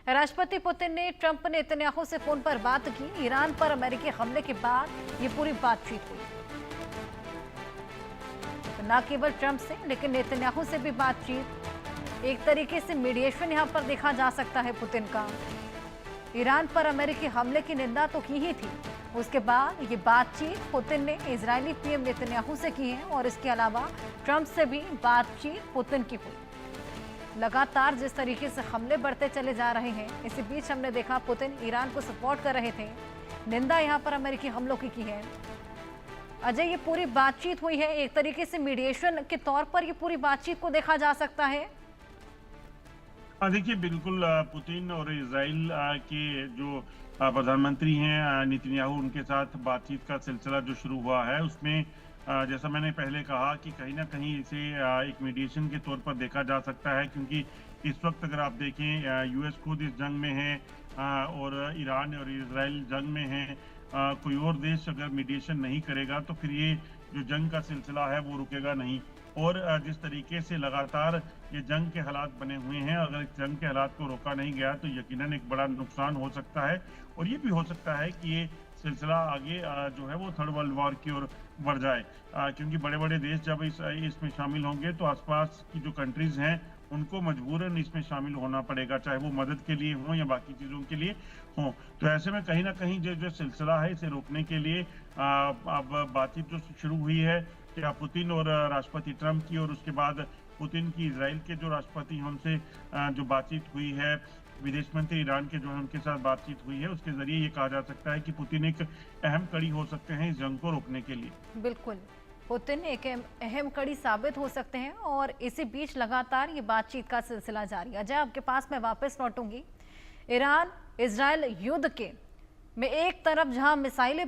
राष्ट्रपति पुतिन ने Trump Netanyahu से फोन पर बात की। ईरान पर अमेरिकी हमले के बाद ये पूरी बातचीत हुई। तो न केवल ट्रंप से लेकिन नेतन्याहू से भी बातचीत। एक तरीके से मीडिएशन यहां पर देखा जा सकता है पुतिन का। ईरान पर अमेरिकी हमले की निंदा तो की ही थी, उसके बाद ये बातचीत पुतिन ने इजरायली पीएम नेतन्याहू से की है और इसके अलावा ट्रंप से भी बातचीत पुतिन की हुई। लगातार जिस तरीके से हमले बढ़ते चले जा रहे हैं, इसी बीच हमने देखा पुतिन ईरान को सपोर्ट कर रहे थे। निंदा यहां पर अमेरिकी हमलों की है। अजय, ये पूरी बातचीत हुई है, एक तरीके से मीडिएशन के तौर पर ये पूरी बातचीत को देखा जा सकता है। देखिए, बिल्कुल पुतिन और इजराइल के जो प्रधानमंत्री हैं नेतन्याहू, उनके साथ बातचीत का सिलसिला जो शुरू हुआ है उसमें जैसा मैंने पहले कहा कि कहीं ना कहीं इसे एक मीडिएशन के तौर पर देखा जा सकता है, क्योंकि इस वक्त अगर आप देखें यूएस खुद इस जंग में है और ईरान और इजराइल जंग में है। कोई और देश अगर मीडिएशन नहीं करेगा तो फिर ये जो जंग का सिलसिला है वो रुकेगा नहीं। और जिस तरीके से लगातार ये जंग के हालात बने हुए हैं, अगर इस जंग के हालात को रोका नहीं गया तो यकीनन एक बड़ा नुकसान हो सकता है। और ये भी हो सकता है कि ये सिलसिला आगे जो है वो थर्ड वर्ल्ड वॉर की ओर बढ़ जाए, क्योंकि बड़े बड़े देश जब इसमें शामिल होंगे तो आसपास की जो कंट्रीज हैं उनको मजबूरन इसमें शामिल होना पड़ेगा, चाहे वो मदद के लिए हो या बाकी चीजों के लिए हो। तो ऐसे में कहीं ना कहीं जो सिलसिला है इसे रोकने के लिए अब बातचीत जो शुरू हुई है क्या पुतिन और राष्ट्रपति ट्रंप की, और उसके बाद पुतिन की इजराइल के जो राष्ट्रपति हैं उनसे जो बातचीत हुई है, विदेश मंत्री ईरान के जो है उनके साथ बातचीत हुई है, उसके जरिए ये कहा जा सकता है कि पुतिन एक अहम कड़ी हो सकते हैं इस जंग को रोकने के लिए। बिल्कुल, पुतिन एक अहम कड़ी साबित हो सकते हैं और इसी बीच लगातार ये बातचीत का सिलसिला जारी है। अजय, आपके पास मैं वापस लौटूंगी। ईरान इजराइल युद्ध के में एक तरफ जहां मिसाइलें